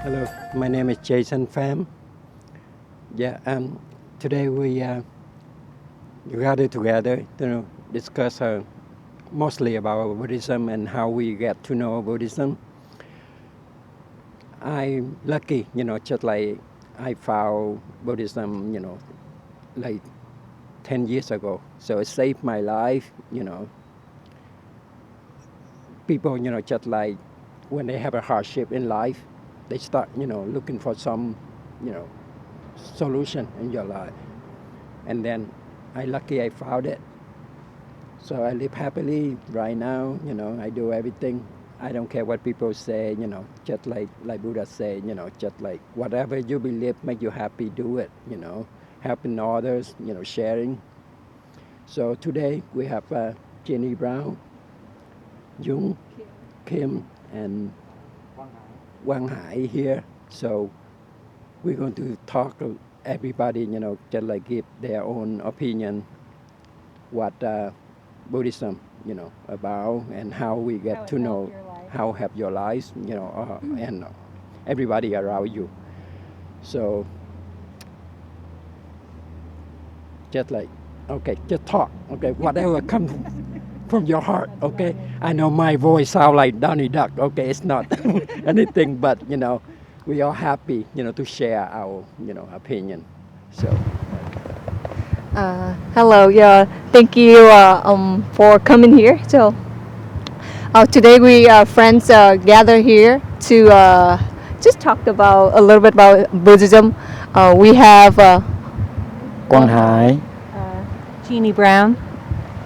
Hello, my name is Jason Pham. Yeah, today we gathered together to discuss mostly about Buddhism and how we get to know Buddhism. I'm lucky, just like I found Buddhism, like 10 years ago. So it saved my life. People, just like when they have a hardship in life, they start, looking for some, you know, solution in your life. And then I found it. So I live happily right now, I do everything. I don't care what people say, just like Buddha said, just like whatever you believe make you happy, do it, helping others, sharing. So today we have Jenny Brown, Jung, Kim, and Wang Hai here. So we're going to talk to everybody, just like give their own opinion what Buddhism, about and how we get to know how have your lives, and everybody around you. So just like, okay, just talk, okay, whatever comes from your heart, okay. I know my voice sound like Donnie Duck, okay, it's not anything, but we are happy, to share our, opinion. So. Hello, yeah, thank you for coming here. So today we friends gather here to just talk about a little bit about Buddhism. We have Quang Hai, Jeannie Brown.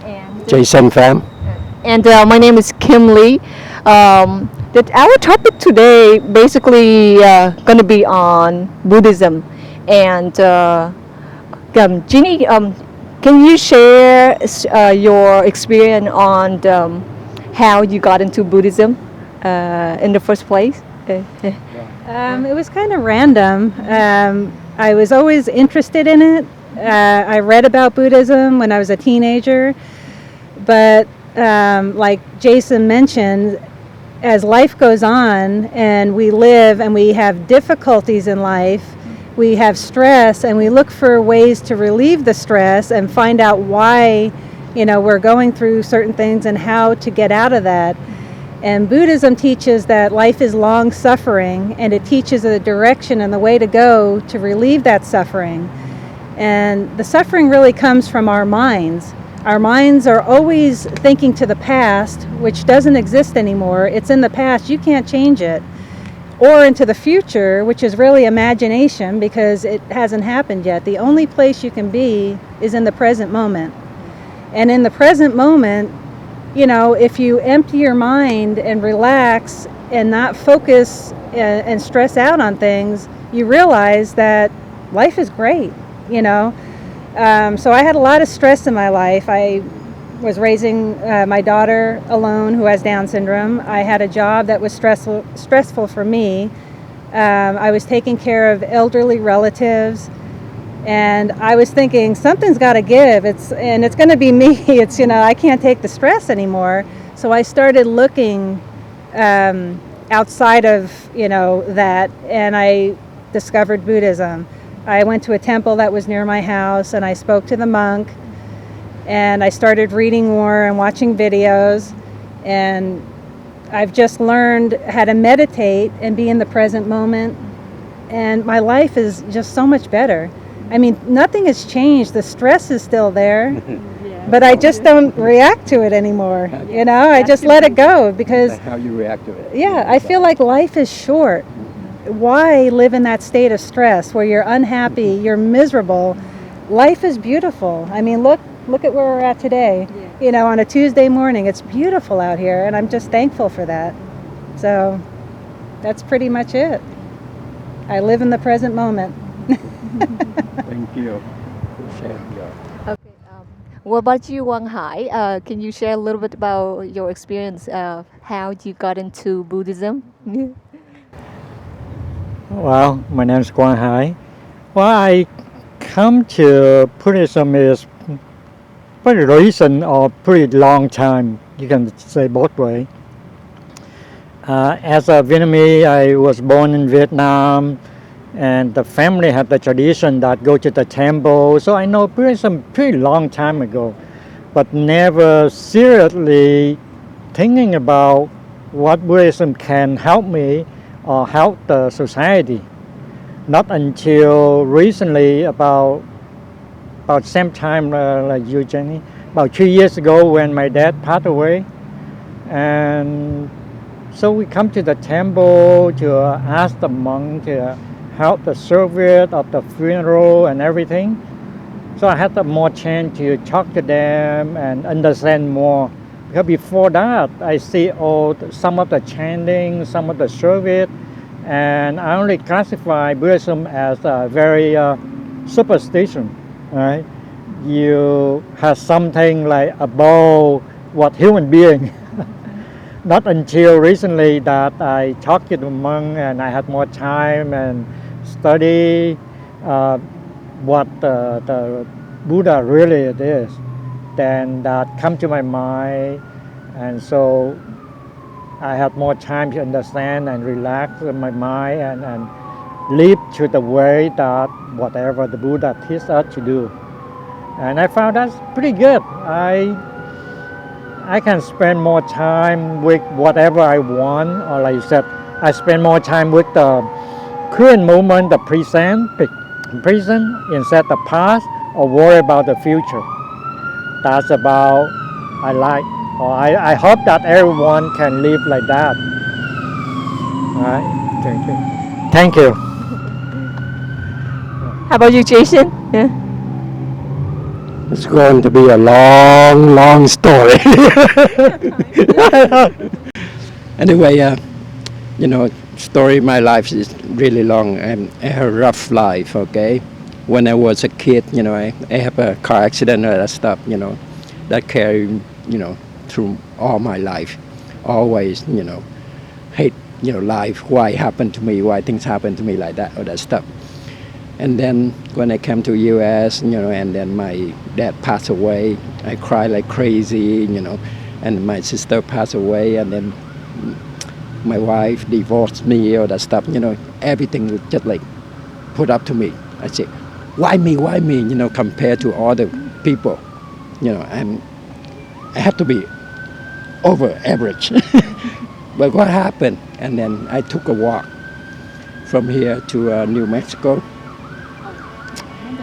and Jason Pham. my name is Kim Lee. That our topic today basically going to be on Buddhism, and Jeannie, can you share your experience on how you got into Buddhism in the first place? It was kind of random. I was always interested in it. I read about Buddhism when I was a teenager, but like Jason mentioned, as life goes on and we live and we have difficulties in life, we have stress, and we look for ways to relieve the stress and find out why, we're going through certain things and how to get out of that. And Buddhism teaches that life is long suffering, and it teaches a direction and the way to go to relieve that suffering. And the suffering really comes from our minds. Our minds are always thinking to the past, which doesn't exist anymore. It's in the past, you can't change it. Or into the future, which is really imagination because it hasn't happened yet. The only place you can be is in the present moment. And in the present moment, if you empty your mind and relax and not focus and stress out on things, you realize that life is great, So I had a lot of stress in my life. I was raising my daughter alone who has Down syndrome. I had a job that was stressful for me. I was taking care of elderly relatives, and I was thinking something's got to give. It's going to be me. It's I can't take the stress anymore. So I started looking outside of that, and I discovered Buddhism. I went to a temple that was near my house, and I spoke to the monk. And I started reading more and watching videos, and I've just learned how to meditate and be in the present moment, and my life is just so much better. I mean, nothing has changed. The stress is still there, but I just don't react to it anymore. I just let it go because How you react to it. yeah, I feel like life is short. Why live in that state of stress where you're unhappy, you're miserable? Life is beautiful. I mean, look at where we're at today. On a Tuesday morning, it's beautiful out here, and I'm just thankful for that. So that's pretty much it. I live in the present moment. Thank you. Share your. Okay. What about you, Wang Hai? Can you share a little bit about your experience of how you got into Buddhism? Well, my name is Quang Hai. Well, I come to Buddhism is pretty recent or pretty long time. You can say both way. As a Vietnamese, I was born in Vietnam, and the family had the tradition that go to the temple. So I know Buddhism pretty long time ago, but never seriously thinking about what Buddhism can help me or help the society. Not until recently, about same time like you, Jenny, about 3 years ago when my dad passed away, and so we come to the temple to ask the monk to help the service of the funeral and everything. So I had more chance to talk to them and understand more. Because before that, I see some of the chanting, some of the service, and I only classify Buddhism as a very superstition. Right? You have something like above what human being. Not until recently that I talked to the monk and I had more time and study what the Buddha really it is. Then that come to my mind, and so I had more time to understand and relax my mind and live to the way that whatever the Buddha teaches us to do. And I found that's pretty good. I can spend more time with whatever I want, or like you said, I spend more time with the current moment, the present instead the past, or worry about the future. That's about I like, or I hope that everyone can live like that. All right, thank you. Thank you. How about you, Jason? Yeah. It's going to be a long, long story. Anyway, story of my life is really long and a rough life, okay? When I was a kid, I have a car accident and that stuff, that carried, through all my life. Always, hate, life, why happened to me, why things happen to me like that, all that stuff. And then when I came to U.S., and then my dad passed away, I cried like crazy, and my sister passed away, and then my wife divorced me, all that stuff, everything was just like put up to me. I said, why me, compared to other people, I have to be over average. But what happened? And then I took a walk from here to New Mexico,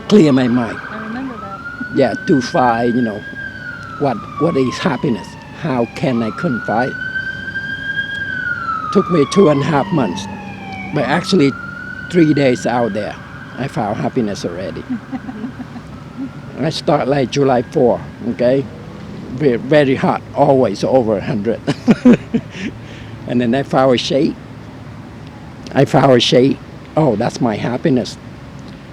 clear my mind. I remember that. Yeah, to find, what is happiness? How can I confide? Took me 2.5 months, but actually 3 days out there, I found happiness already. I start like July 4, okay? Very, very hot, always over 100. And then I found a shade. Oh, that's my happiness.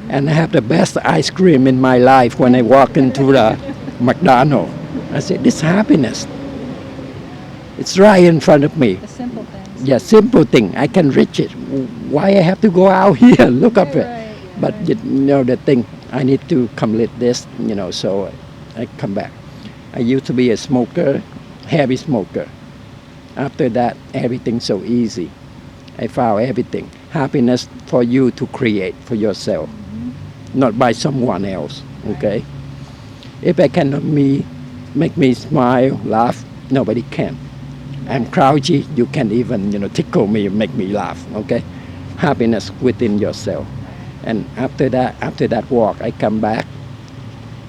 And I have the best ice cream in my life when I walk into the McDonald's. I said, this happiness. It's right in front of me. The simple things. Yeah, simple thing. I can reach it. Why I have to go out here, look up it? Right, But the thing, I need to complete this, so I come back. I used to be a smoker, heavy smoker. After that, everything's so easy. I found everything. Happiness for you to create for yourself, not by someone else, okay? If I cannot make me smile, laugh, nobody can. I'm grouchy, you can't even, tickle me, make me laugh, okay? Happiness within yourself. And after that walk, I come back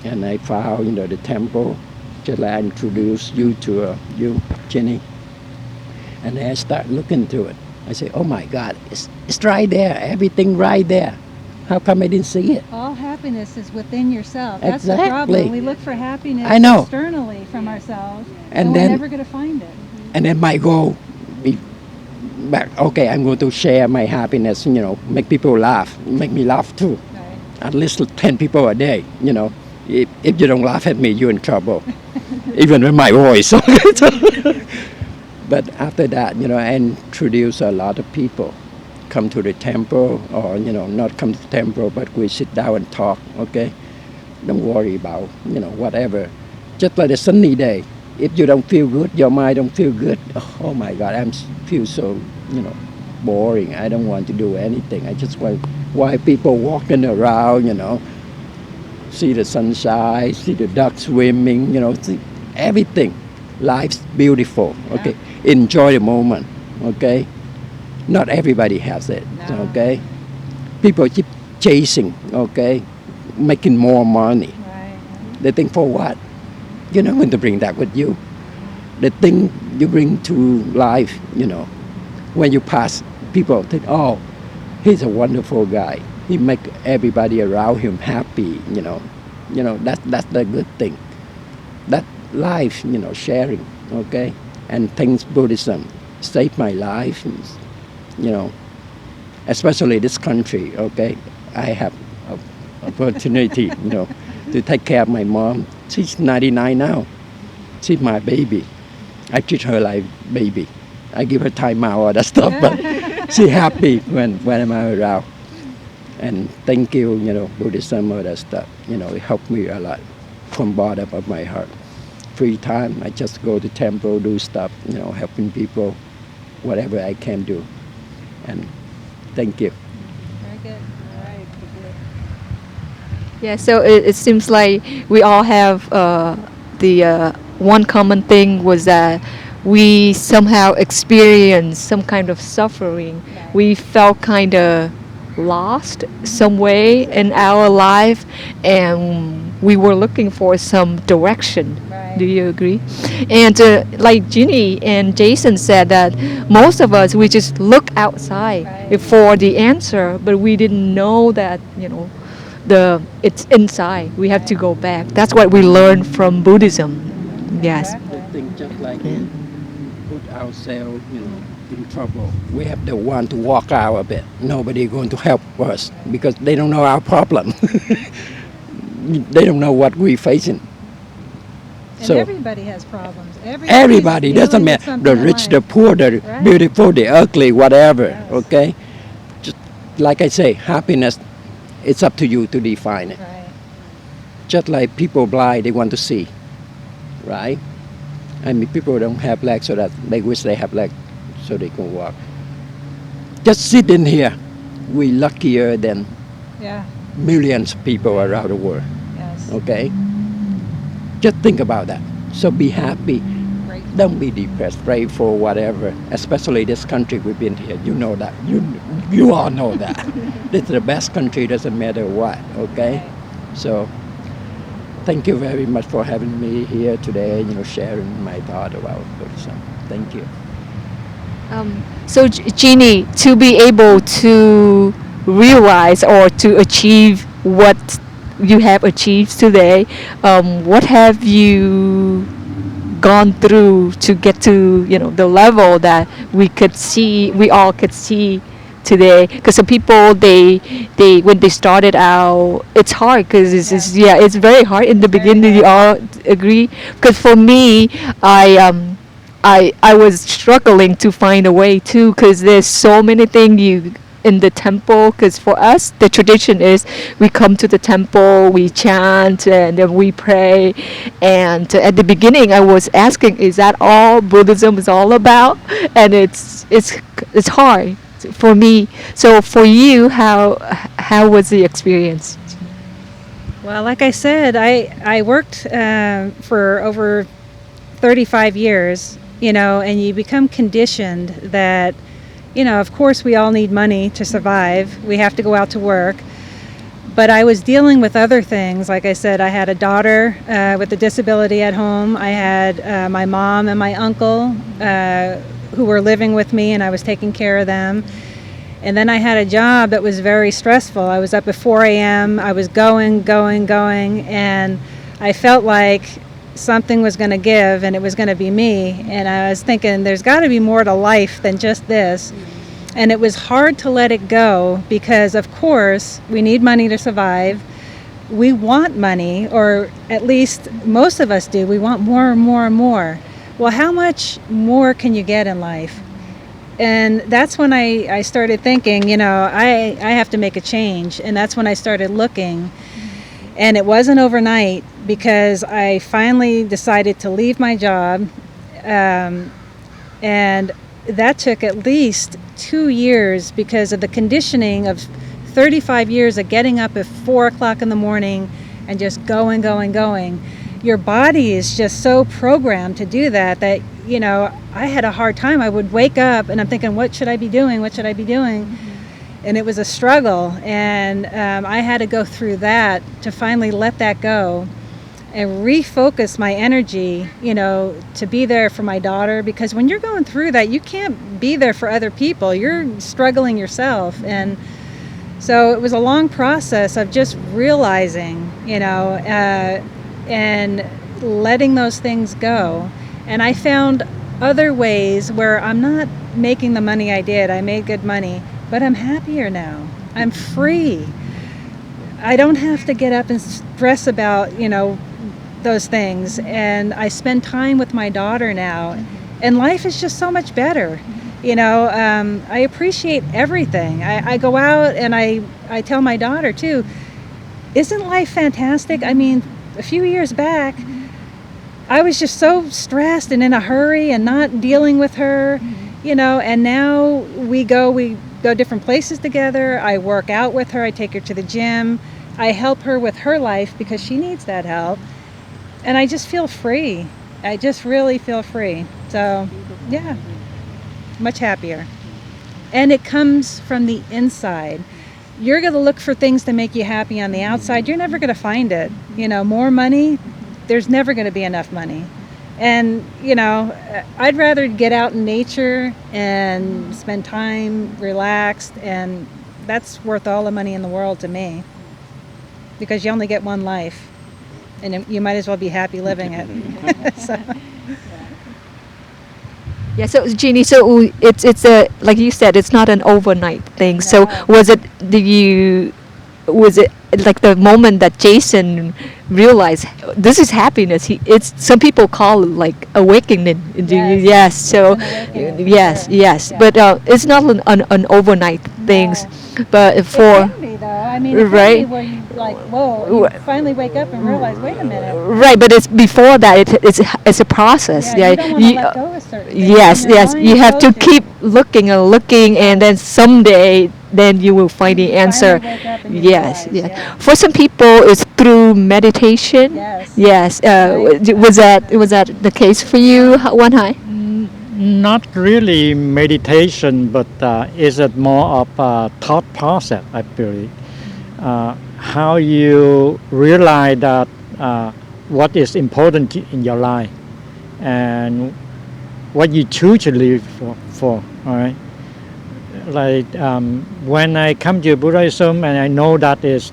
and I found, the temple, just like I introduced you to you, Jenny. And I start looking to it. I say, oh my God, it's right there, everything right there. How come I didn't see it? All happiness is within yourself. That's the Exactly. problem. We look for happiness I know. externally from ourselves, And we're then- never going to find it. And then my goal, back, okay, I'm going to share my happiness, make people laugh, make me laugh too. Right. At least 10 people a day, If you don't laugh at me, you're in trouble. Even with my voice. But after that, I introduce a lot of people. Come to the temple, or, not come to the temple, but we sit down and talk, okay? Don't worry about, whatever. Just like a sunny day. If you don't feel good, your mind don't feel good. Oh my God, feel so, boring. I don't want to do anything. I just want why people walking around, see the sunshine, see the ducks swimming, see everything. Life's beautiful. Okay, enjoy the moment. Okay, not everybody has it. No. Okay, people keep chasing. Okay, making more money. Right. They think for what? You're not going to bring that with you. The thing you bring to life, when you pass, people think, oh, he's a wonderful guy. He make everybody around him happy, that's the good thing. That life, sharing, okay? And thanks Buddhism saved my life, especially this country, okay? I have an opportunity, to take care of my mom. She's 99 now. She's my baby. I treat her like baby. I give her time out, all that stuff, but she's happy when I'm around. And thank you, Buddhism, all that stuff. It helped me a lot from bottom of my heart. Free time, I just go to temple, do stuff, helping people, whatever I can do. And thank you. Very good. All right. Yeah, so it seems like we all have the one common thing was that we somehow experienced some kind of suffering. We felt kind of lost some way in our life, and we were looking for some direction. Right. Do you agree? And like Ginny and Jason said that most of us, we just look outside Right. for the answer, but we didn't know that, it's inside. We have to go back. That's what we learned from Buddhism. Yes. The thing just like put ourselves, in trouble. We have to want to walk out a bit. Nobody going to help us because they don't know our problem. They don't know what we're facing. And So everybody has problems. everybody doesn't dealing with matter. something The in rich, life. the poor, the Right. beautiful, the ugly, whatever. Yes. Okay. Just like I say, happiness. It's up to you to define it. Right. Just like people blind, they want to see, right? I mean, people don't have legs, so that they wish they have legs so they can walk. Just sit in here. We're luckier than Yeah. millions of people around the world, Yes. okay? Just think about that. So be happy. Great. Don't be depressed. Pray for whatever. Especially this country we've been here. You know that. You all know that. This is the best country. Doesn't matter what. Okay. So, thank you very much for having me here today. Sharing my thought about Buddhism. Thank you. So Jeannie, to be able to realize or to achieve what you have achieved today, what have you gone through to get to the level that we all could see today? Because some people they when they started out, it's hard because it's very hard in the beginning. You all agree? Because for me, I was struggling to find a way too, because there's so many things you in the temple. Because for us, the tradition is we come to the temple, we chant, and then we pray. And at the beginning, I was asking, is that all Buddhism is all about? And it's hard for me. So for you, how was the experience? Well, like I said, I worked for over 35 years, and you become conditioned that, of course we all need money to survive. We have to go out to work. But I was dealing with other things. Like I said, I had a daughter with a disability at home. I had my mom and my uncle who were living with me, and I was taking care of them. And then I had a job that was very stressful. I was up at 4 a.m. I was going, and I felt like something was going to give, and it was going to be me. And I was thinking, there's got to be more to life than just this. And it was hard to let it go because, of course, we need money to survive. We want money, or at least most of us do. We want more and more and more. Well, how much more can you get in life? And that's when I started thinking, I have to make a change. And that's when I started looking. And it wasn't overnight, because I finally decided to leave my job, and that took at least 2 years because of the conditioning of 35 years of getting up at 4 o'clock in the morning and just going. Your body is just so programmed to do that, you know, I had a hard time. I would wake up and I'm thinking, what should I be doing? And it was a struggle, and I had to go through that to finally let that go and refocus my energy, you know, to be there for my daughter, because when you're going through that, you can't be there for other people. You're struggling yourself. And so it was a long process of just realizing, you know, and letting those things go. And I found other ways where I'm not making the money I did. I made good money, but I'm happier now. I'm free. I don't have to get up and stress about, you know, those things. And I spend time with my daughter now, and life is just so much better. You know, I appreciate everything. I go out and I tell my daughter too, isn't life fantastic? I mean, a few years back, I was just so stressed and in a hurry and not dealing with her, you know, and now we go different places together. I work out with her. I take her to the gym. I help her with her life because she needs that help. And I just feel free. I just really feel free. So, yeah, much happier. And it comes from the inside. You're going to look for things to make you happy on the outside. You're never going to find it. You know, more money, there's never going to be enough money. And, you know, I'd rather get out in nature and spend time relaxed, and that's worth all the money in the world to me, because you only get one life, and you might as well be happy living it. So. Yeah, so Jeannie, so it's a, like you said, it's not an overnight thing. So No. was it like the moment that Jason realized this is happiness? It's some people call it like awakening. Yes. So It's an awakening, yes, sure. yes. Yeah. But it's not an overnight things. But It for can be, though. I mean, it can Right. be where you like, whoa, you finally wake up and realize, wait a minute. right, but it's before that. It's a process. Yeah, you don't want to let go of certain things. Yes, and your yes. mind You have to tells keep looking and looking, and then someday, then you will find the You answer. finally wake up and you Yes, realize, yeah. yeah. For some people, it's through meditation. Yes. Yes. Right. Was that the case for you, One High? Not really meditation, but is it more of a thought process, I believe. How you realize that what is important in your life and what you choose to live for, all right? Like when I come to Buddhism and I know that is,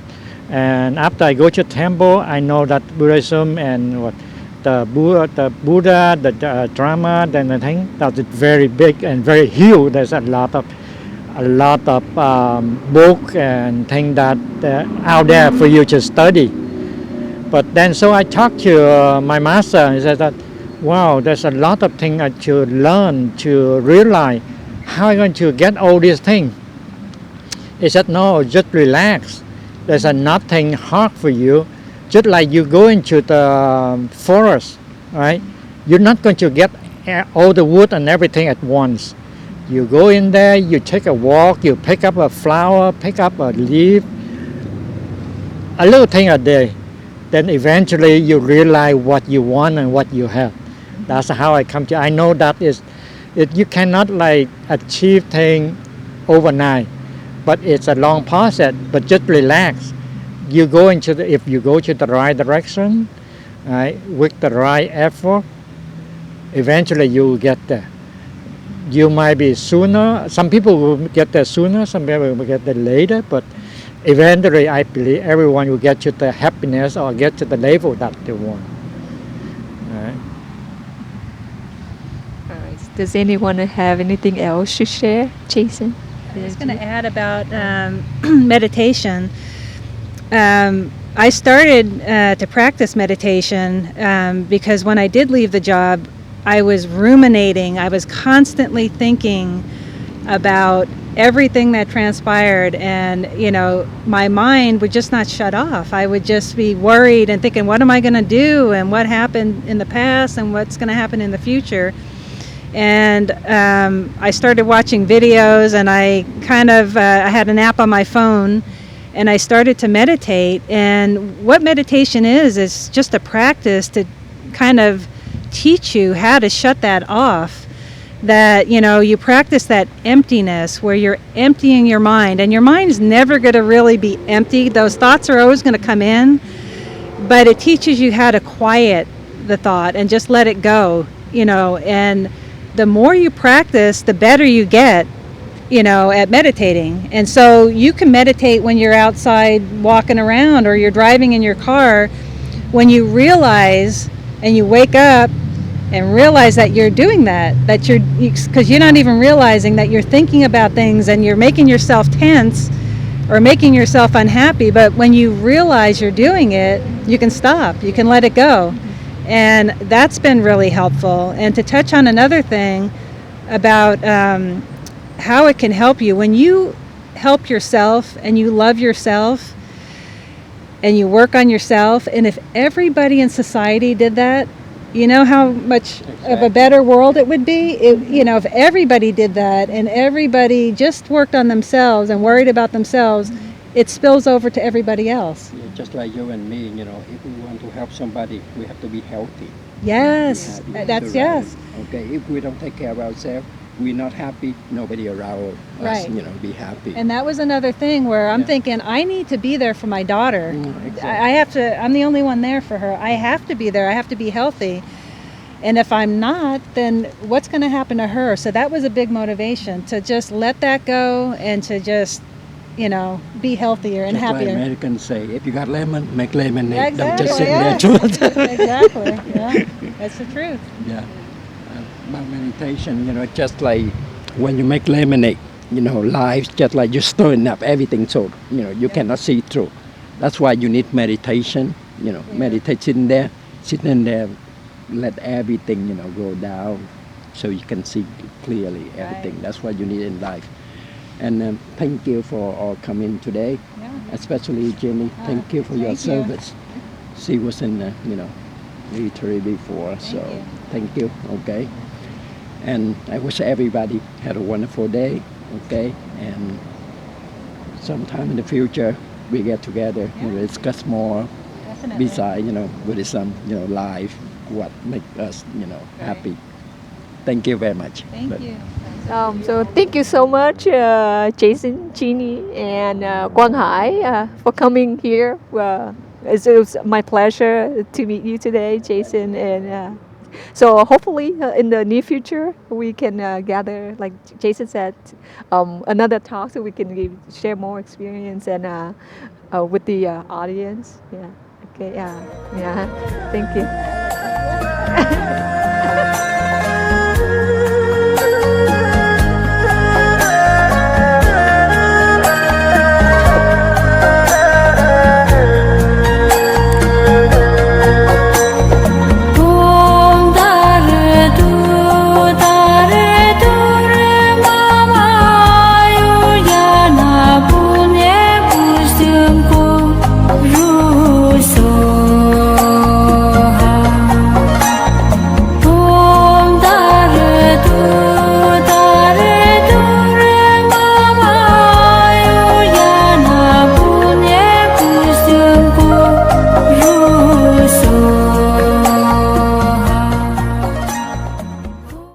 and after I go to temple, I know that Buddhism and what the Buddha, the Dharma, then I think that it's very big and very huge. There's a lot of book and things that out there for you to study. But then so I talked to my master and he said that, wow, there's a lot of things I should learn to realize. How am I going to get all these things? He said, no, just relax. There's nothing hard for you. Just like you go into the forest, right? You're not going to get all the wood and everything at once. You go in there, you take a walk, you pick up a flower, pick up a leaf, a little thing a day. Then eventually you realize what you want and what you have. That's how I come to. I know that you cannot like achieve things overnight, but it's a long process. But just relax. If you go to the right direction, right, with the right effort, eventually you will get there. You might be sooner. Some people will get there sooner. Some people will get there later. But eventually, I believe everyone will get to the happiness or get to the level that they want. Right. All right. Does anyone have anything else to share, Jason? I was going to add about meditation. I started to practice meditation because when I did leave the job, I was ruminating. I was constantly thinking, about everything that transpired, and my mind would just not shut off. I would just be worried and thinking, what am I going to do, and what happened in the past, and what's going to happen in the future. And I started watching videos, and I had an app on my phone, and I started to meditate. And what meditation is just a practice to kind of teach you how to shut that off. That you practice that emptiness where you're emptying your mind, and your mind is never going to really be empty. Those thoughts are always going to come in, but it teaches you how to quiet the thought and just let it go. And the more you practice, the better you get at meditating. And so you can meditate when you're outside walking around, or you're driving in your car, when you realize and you wake up and realize that you're doing that because you're not even realizing that you're thinking about things, and you're making yourself tense or making yourself unhappy. But when you realize you're doing it, you can stop, you can let it go. And that's been really helpful. And to touch on another thing about how it can help you, when you help yourself and you love yourself and you work on yourself, and if everybody in society did that, you know how much of a better world it would be? If everybody did that and everybody just worked on themselves and worried about themselves, it spills over to everybody else. Yeah, just like you and me, if we want to help somebody, we have to be healthy. Yes, Be happy, that's surrounded. yes. Okay, if we don't take care of ourselves, we're not happy, nobody around us, Right. Be happy. And that was another thing where I'm Yeah. thinking, I need to be there for my daughter. Exactly. I have to, I'm the only one there for her. I have to be there. I have to be healthy. And if I'm not, then what's going to happen to her? So that was a big motivation, to just let that go and to just, be healthier and Just like happier. Americans say, if you got lemon, make lemonade. Yeah, Don't just exactly, sit there. Exactly. Yeah, that's the truth. Yeah. About meditation, just like when you make lemonade, life's just like you're stirring up everything, so, you cannot see through. That's why you need meditation, meditation there, sitting there, let everything, go down so you can see clearly everything. Right. That's what you need in life. And thank you for all coming today, Yeah. especially Jenny. Thank you for your thank you. service. She was in, military before, so you. thank you, okay? And I wish everybody had a wonderful day, okay? And sometime in the future, we get together, we'll discuss more Definitely. beside, Buddhism, life, what make us, happy. Thank you very much. Thank you. So thank you so much, Jason, Jeannie, and Quang Hai for coming here. It was my pleasure to meet you today, Jason. And so hopefully in the near future we can gather, like Jason said, another talk so we can share more experience and with the audience. Yeah. Okay. Yeah. Thank you.